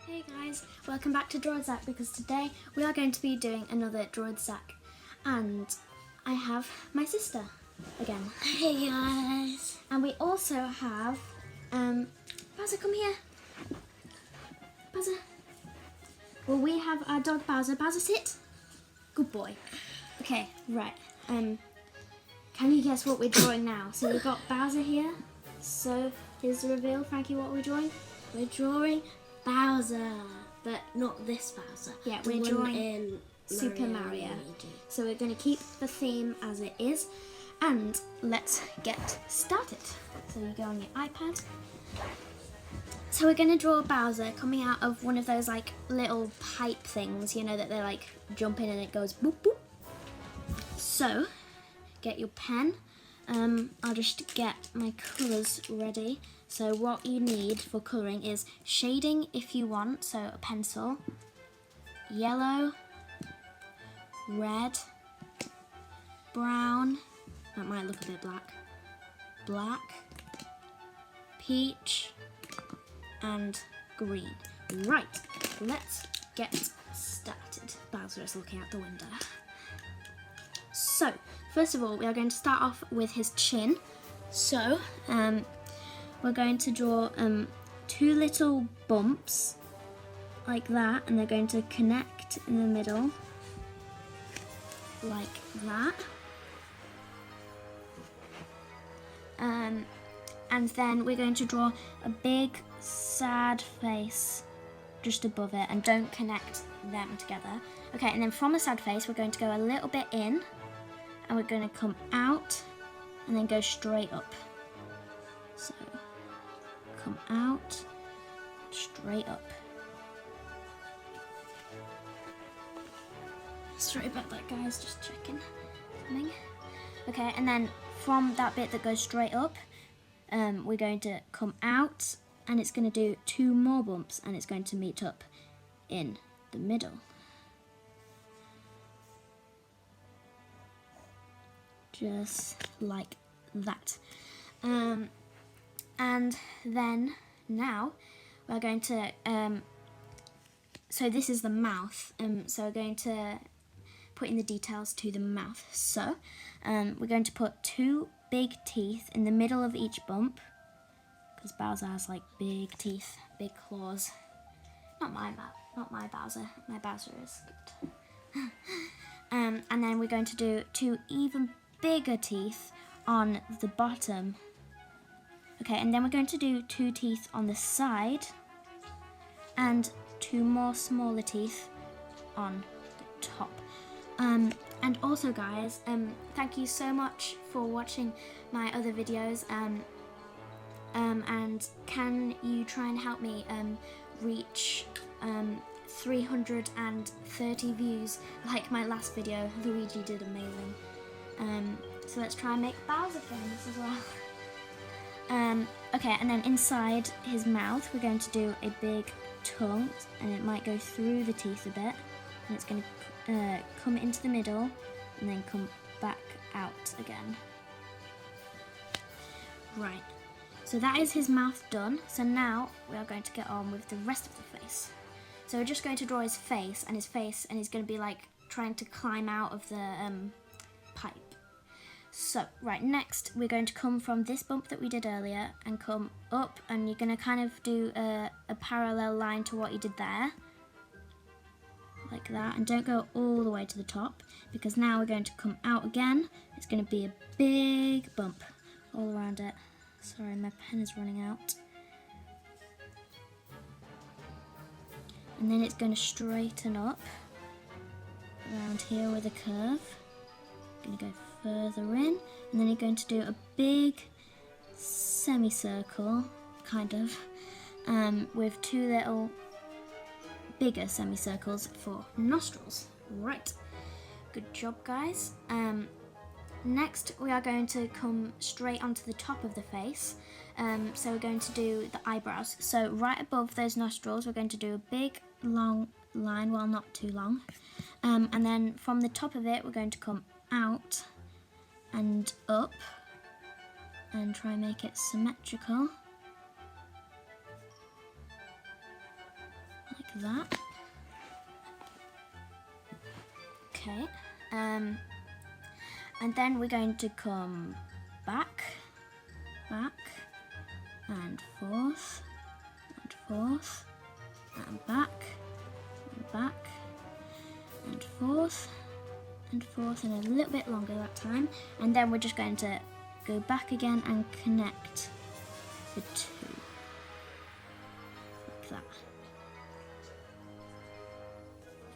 Hey guys, welcome back to DrawWithZach because today we are going to be doing another DrawWithZach and I have my sister again. Hey guys. And we also have, Bowser, come here. Bowser. Well, we have our dog Bowser. Bowser, sit. Good boy. Okay, right. Can you guess what we're drawing now? So we've got Bowser here. So here's the reveal. Frankie, what are we drawing? We're drawing Bowser, but not this Bowser. Yeah, we're drawing in Super Mario. So we're going to keep the theme as it is, and let's get started. So you go on your iPad. So we're going to draw Bowser coming out of one of those like little pipe things, you know, that they like jump in and it goes boop boop. So get your pen. I'll just get my colours ready. So what you need for colouring is shading if you want, so a pencil, yellow, red, brown, that might look a bit black, peach, and green. Right, let's get started. Bowser is looking out the window. So, first of all, we are going to start off with his chin. So, we're going to draw two little bumps like that, and they're going to connect in the middle like that. And then we're going to draw a big sad face just above it, and don't connect them together. Okay, and then from the sad face we're going to go a little bit in, and we're going to come out and then go straight up. So come out, straight up. Sorry about that, guys, just checking something. Okay, and then from that bit that goes straight up, we're going to come out, and it's going to do two more bumps, and it's going to meet up in the middle. Just like that. And then now we're going to, so this is the mouth, so we're going to put in the details to the mouth. So we're going to put two big teeth in the middle of each bump, because Bowser has like big teeth, big claws. Not my Bowser. My Bowser is good. And then we're going to do two even bigger teeth on the bottom. Okay, and then we're going to do two teeth on the side and two more smaller teeth on the top. And also, guys, thank you so much for watching my other videos. And can you try and help me reach 330 views like my last video? Luigi did amazing. So let's try and make Bowser famous as well. Okay, and then inside his mouth we're going to do a big tongue, and it might go through the teeth a bit, and it's going to come into the middle and then come back out again. Right, so that is his mouth done. So now we are going to get on with the rest of the face. So we're just going to draw his face, and he's going to be like trying to climb out of the pipe. So, right, next we're going to come from this bump that we did earlier and come up, and you're going to kind of do a parallel line to what you did there. Like that, and don't go all the way to the top, because now we're going to come out again. It's going to be a big bump all around it. Sorry, my pen is running out. And then it's going to straighten up around here with a curve. Going to go further in, and then you're going to do a big semicircle, kind of, with two little bigger semicircles for nostrils. Right, good job, guys. Next we are going to come straight onto the top of the face. So we're going to do the eyebrows. So right above those nostrils we're going to do a big long line, well, not too long, and then from the top of it we're going to come out and up and try and make it symmetrical that. Okay, and then we're going to come back, and forth, and back, and forth, and a little bit longer that time. And then we're just going to go back again and connect the two, like that.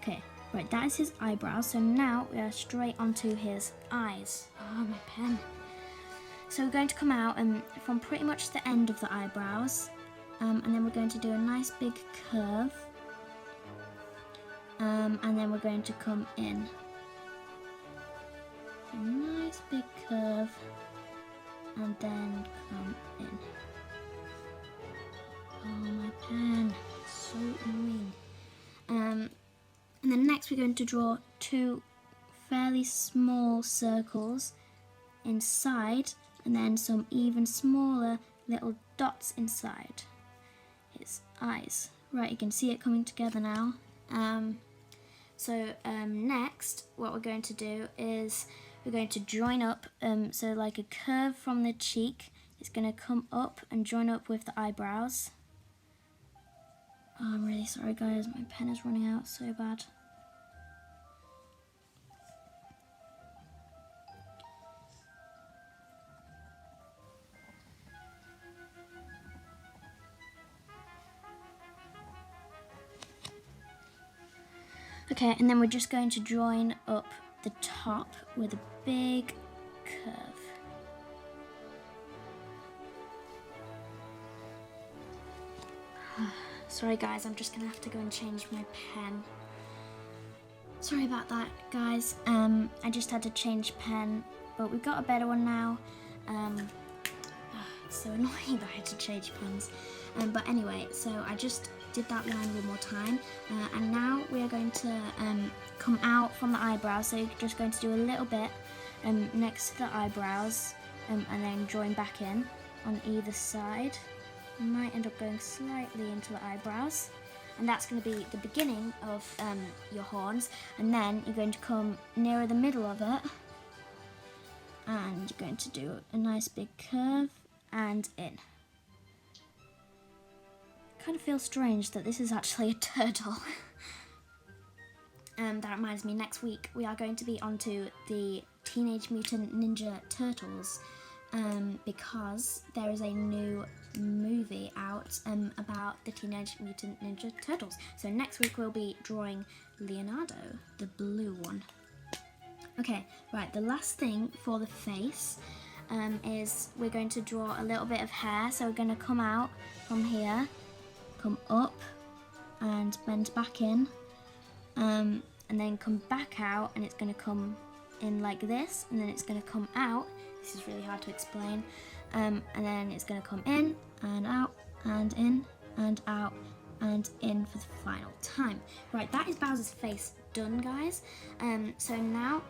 Okay, right, that is his eyebrows. So now we are straight onto his eyes. Oh, my pen. So we're going to come out from pretty much the end of the eyebrows, and then we're going to do a nice big curve, and then we're going to come in. A nice big curve, and then come in. Oh, my pen, so annoying. And then next we're going to draw two fairly small circles inside, and then some even smaller little dots inside his eyes. Right, you can see it coming together now. Next what we're going to do is we're going to join up, so like a curve from the cheek is going to come up and join up with the eyebrows. Oh, I'm really sorry guys, my pen is running out so bad. Okay, and then we're just going to join up the top with a big curve. Sorry guys, I'm just gonna have to go and change my pen. Sorry about that guys, I just had to change pen, but we've got a better one now. It's so annoying that I had to change pens. But anyway, so I just did that line one more time, and now we are going to come out from the eyebrows, so you're just going to do a little bit next to the eyebrows, and then join back in on either side. You might end up going slightly into the eyebrows, and that's going to be the beginning of your horns. And then you're going to come nearer the middle of it, and you're going to do a nice big curve and in. Kind of feels strange that this is actually a turtle. That reminds me, next week we are going to be onto the Teenage Mutant Ninja Turtles, because there is a new movie out about the Teenage Mutant Ninja Turtles. So next week we'll be drawing Leonardo, the blue one. Okay, right, the last thing for the face is we're going to draw a little bit of hair. So we're going to come out from here, come up and bend back in, and then come back out, and it's going to come in like this, and then it's going to come out. This is really hard to explain. And then it's going to come in and out and in and out and in for the final time. Right, that is Bowser's face done, guys. So now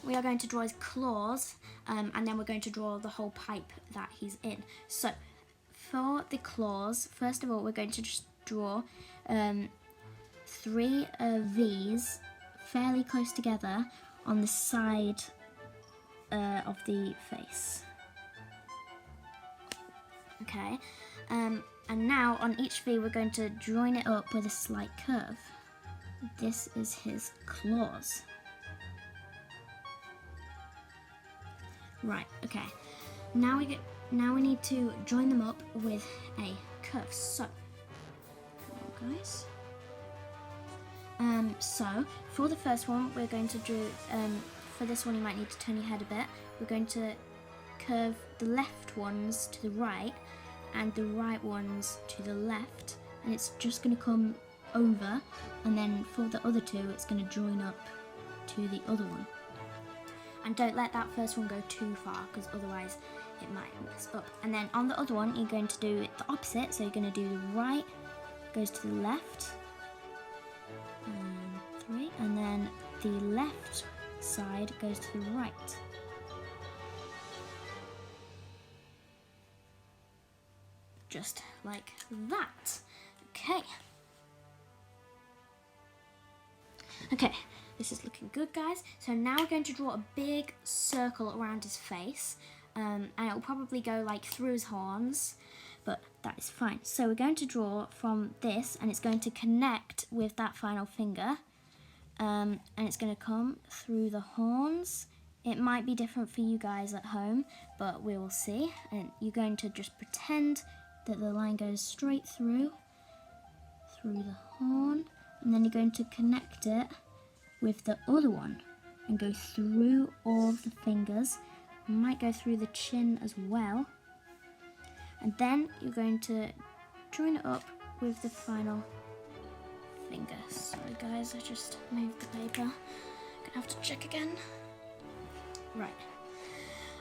we are going to draw his claws, and then we're going to draw the whole pipe that he's in. So for the claws, first of all, we're going to just draw 3 V's fairly close together on the side of the face. Okay, and now on each V we're going to join it up with a slight curve. This is his claws. Right, okay. Now we need to join them up with a curve. So, come on, guys. So for the first one, we're going to do. For this one, you might need to turn your head a bit. We're going to curve the left ones to the right and the right ones to the left, and it's just going to come over, and then for the other two it's going to join up to the other one. And don't let that first one go too far, because otherwise it might mess up. And then on the other one you're going to do the opposite, so you're going to do the right goes to the left, and 3, and then the left side goes to the right. Just like that. Okay. Okay, this is looking good, guys. So now we're going to draw a big circle around his face, and it will probably go like through his horns, but that is fine. So we're going to draw from this, and it's going to connect with that final finger, and it's going to come through the horns. It might be different for you guys at home, but we will see. And you're going to just pretend that the line goes straight through the horn, and then you're going to connect it with the other one and go through all of the fingers. You might go through the chin as well. And then you're going to join it up with the final finger. Sorry guys, I just moved the paper. Gonna have to check again. Right.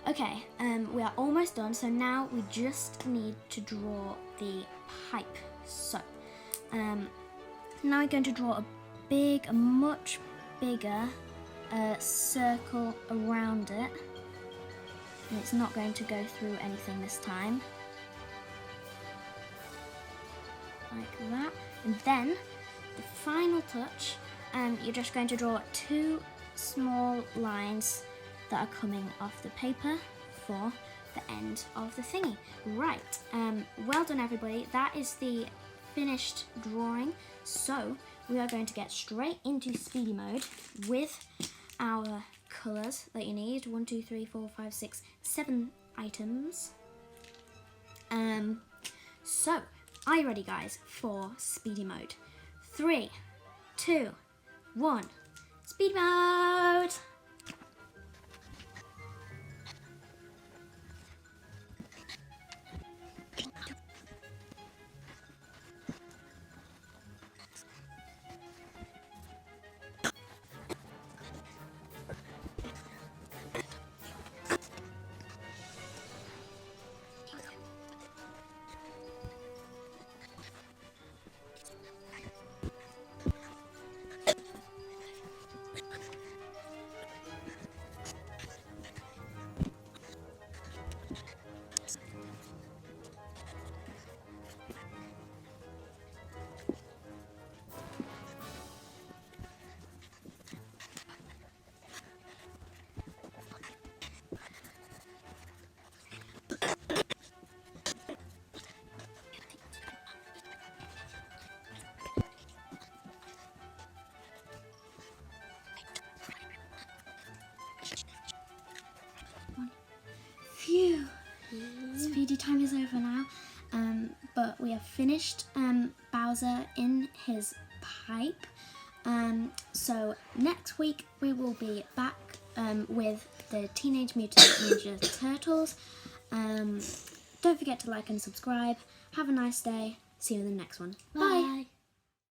Okay, we are almost done. So now we just need to draw the pipe. So, now we're going to draw a much bigger circle around it. And it's not going to go through anything this time. Like that. And then, the final touch, you're just going to draw 2 small lines that are coming off the paper for the end of the thingy. Right, well done everybody. That is the finished drawing. So we are going to get straight into speedy mode with our colours that you need. 1, 2, 3, 4, 5, 6, 7 items. So are you ready guys for speedy mode? 3, 2, 1, speed mode! Phew! Speedy time is over now, but we have finished Bowser in his pipe. So next week we will be back with the Teenage Mutant Ninja Turtles. Don't forget to like and subscribe. Have a nice day. See you in the next one. Bye! Bye.